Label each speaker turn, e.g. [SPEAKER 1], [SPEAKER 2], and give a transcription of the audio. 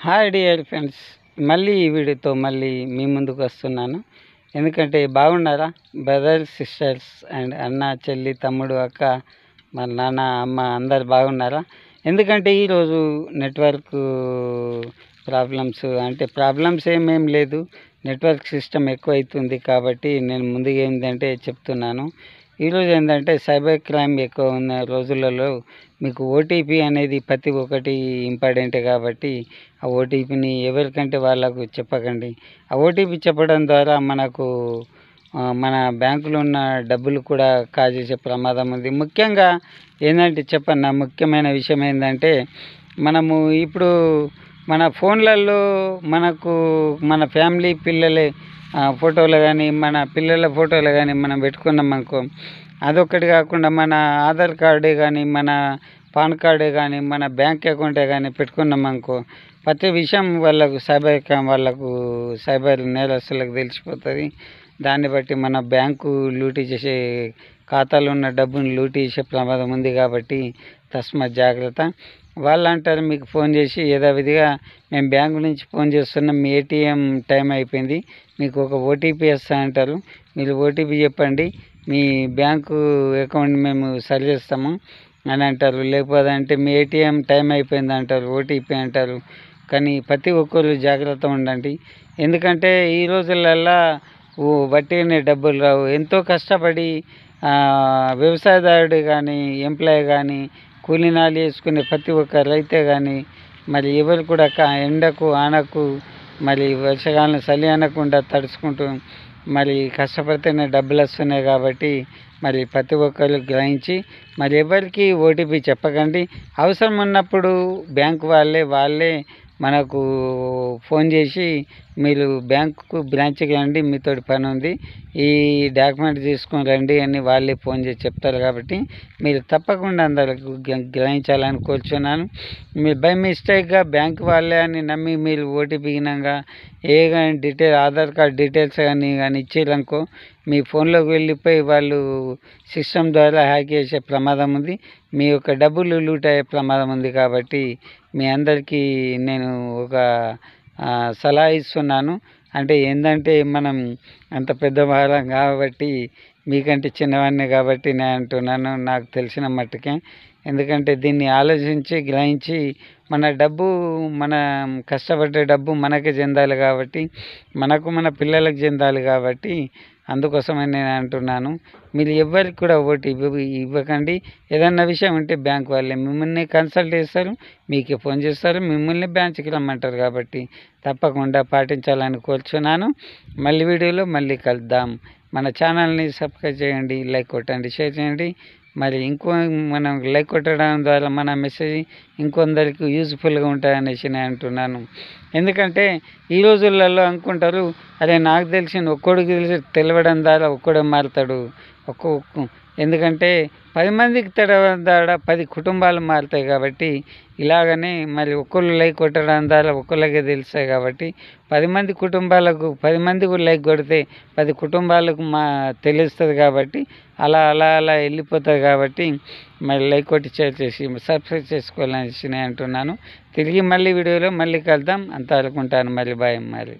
[SPEAKER 1] Hi dear friends, మళ్ళీ ఈ వీడియోతో మళ్ళీ మీ ముందుకు వస్తున్నాను. ఎందుకంటే బాగున్నారా బ్రదర్స్, సిస్టర్స్ అండ్ అన్న, చెల్లి, తమ్ముడు, అక్క, మన నాన్న, అమ్మ అందరు బాగున్నారా? ఎందుకంటే ఈరోజు నెట్వర్క్ ప్రాబ్లమ్స్ ఏమేం లేదు, నెట్వర్క్ సిస్టమ్ ఎక్కువ అవుతుంది. కాబట్టి నేను ముందుగా ఏంటంటే చెప్తున్నాను. ఈరోజు ఏంటంటే సైబర్ క్రైమ్ ఎక్కువ ఉన్న రోజులలో మీకు ఓటీపీ అనేది ప్రతి ఒక్కటి ఇంపార్టెంటే. కాబట్టి ఆ ఓటీపీని ఎవరికంటే వాళ్ళకు చెప్పకండి. ఆ ఓటీపీ చెప్పడం ద్వారా మనకు మన బ్యాంకులో ఉన్న డబ్బులు కూడా కాజేసే ప్రమాదం ఉంది. ముఖ్యంగా ఏంటంటే చెప్పన్న ముఖ్యమైన విషయం ఏంటంటే, మనము ఇప్పుడు మన ఫోన్లలో మనకు మన ఫ్యామిలీ పిల్లలే ఫోటోలు కానీ, మన పిల్లల ఫోటోలు కానీ మనం పెట్టుకున్నాం అనుకో, అదొక్కటి కాకుండా మన ఆధార్ కార్డే కానీ, మన పాన్ కార్డే కానీ, మన బ్యాంక్ అకౌంటే కానీ పెట్టుకున్నాం అనుకో, ప్రతి విషయం వాళ్ళకు సైబర్ నేరస్తులకు తెలిసిపోతుంది. దాన్ని బట్టి మన బ్యాంకు లూటీ చేసే, ఖాతాలో ఉన్న డబ్బును లూటీ చేసే ప్రమాదం ఉంది. కాబట్టి తస్మాత్ జాగ్రత్త. వాళ్ళు అంటారు మీకు ఫోన్ చేసి యథావిధిగా, మేము బ్యాంకు నుంచి ఫోన్ చేస్తున్నాం, మీ ఏటీఎం టైం అయిపోయింది, మీకు ఒక ఓటీపీ వస్తా అంటారు. మీరు ఓటీపీ చెప్పండి, మీ బ్యాంకు అకౌంట్ మేము సరి చేస్తాము అని అంటారు. లేకపోతే అంటే మీ ఏటీఎం టైం అయిపోయింది అంటారు, ఓటీపీ అంటారు. కానీ ప్రతి ఒక్కరు జాగ్రత్త ఉండండి. ఎందుకంటే ఈ రోజులల్లా వట్టిగానే డబ్బులు రావు. ఎంతో కష్టపడి వ్యవసాయదారుడు కానీ, ఎంప్లాయ్ కానీ, కూలీనాలు వేసుకునే ప్రతి ఒక్క రైతే కానీ, మరి ఎవరు కూడా ఎండకు ఆనకు, మరి వర్షకాలం చలి అనకుండా తడుచుకుంటూ మరి కష్టపడితేనే డబ్బులు వస్తున్నాయి. కాబట్టి మరి ప్రతి ఒక్కరు గ్రహించి మరి ఎవరికి ఓటీపీ చెప్పకండి. అవసరం ఉన్నప్పుడు బ్యాంకు వాళ్ళే మనకు ఫోన్ చేసి, మీరు బ్యాంకుకు బ్రాంచ్కి రండి, మీతోటి పని ఉంది, ఈ డాక్యుమెంట్ తీసుకొని రండి అని వాళ్ళే ఫోన్ చేసి చెప్తారు. కాబట్టి మీరు తప్పకుండా అందరికి గ్రహించాలని కోరుచున్నాను. మీరు బై మిస్టేక్గా బ్యాంక్ వాళ్ళే అని నమ్మి మీరు ఓటీపీ గినంగా కానీ ఆధార్ కార్డ్ డీటెయిల్స్ కానీ ఇచ్చారనుకో, మీ ఫోన్లోకి వెళ్ళిపోయి వాళ్ళు సిస్టమ్ ద్వారా హ్యాక్ చేసే ప్రమాదం ఉంది. మీ యొక్క డబ్బులు లూట్ అయ్యే ప్రమాదం ఉంది. కాబట్టి మీ అందరికీ నేను ఒక సలహా ఇస్తున్నాను. అంటే ఏంటంటే, మనం అంత పెద్దవాళ్ళం కాబట్టి, మీకంటే చిన్నవాడిని కాబట్టి నేను అంటున్నాను, నాకు తెలిసిన మట్టుకే. ఎందుకంటే దీన్ని ఆలోచించి గ్రహించి, మన డబ్బు, మన కష్టపడ్డ డబ్బు మనకే చెందాలి కాబట్టి, మనకు మన పిల్లలకు చెందాలి కాబట్టి, అందుకోసమని నేను అంటున్నాను. మీరు ఎవరికి కూడా ఓటీపీ ఇవ్వకండి. ఏదన్నా విషయం ఉంటే బ్యాంక్ వాళ్ళే మిమ్మల్ని కన్సల్ట్ చేస్తారు, మీకే ఫోన్ చేస్తారు, మిమ్మల్ని బ్యాంక్కి రమ్మంటారు. కాబట్టి తప్పకుండా పాటించాలని కోరుచున్నాను. మళ్ళీ వీడియోలో మళ్ళీ కలుద్దాం. మన ఛానల్ని సబ్స్క్రైబ్ చేయండి, లైక్ కొట్టండి, షేర్ చేయండి. మరి మనం లైక్ కొట్టడం ద్వారా మన మెసేజ్ ఇంకొందరికి యూజ్ఫుల్గా ఉంటాయనేసి నేను అంటున్నాను. ఎందుకంటే ఈ రోజులలో అనుకుంటారు, అరే నాకు తెలిసిన ఒక్కడికి తెలియడం ద్వారా ఒక్కడే మారుతాడు. ఎందుకంటే 10 మందికి తెలవడం ద్వారా 10 కుటుంబాలు మారుతాయి. కాబట్టి ఇలాగనే మరి ఒక్కళ్ళు లైక్ కొట్టడం ద్వారా ఒక్కళ్ళకే తెలుస్తాయి. కాబట్టి 10 మంది కుటుంబాలకు 10 మందికి లైక్ కొడితే 10 కుటుంబాలకు తెలుస్తుంది. కాబట్టి అలా వెళ్ళిపోతుంది. కాబట్టి మరి లైక్ కొట్టి షేర్ చేసి సబ్స్క్రైబ్ చేసుకోవాలని నేను అంటున్నాను. తిరిగి మళ్ళీ వీడియోలో మళ్ళీ కలుద్దాం. అంతవరకు ఉంటాను. మరి బాయ్. మరి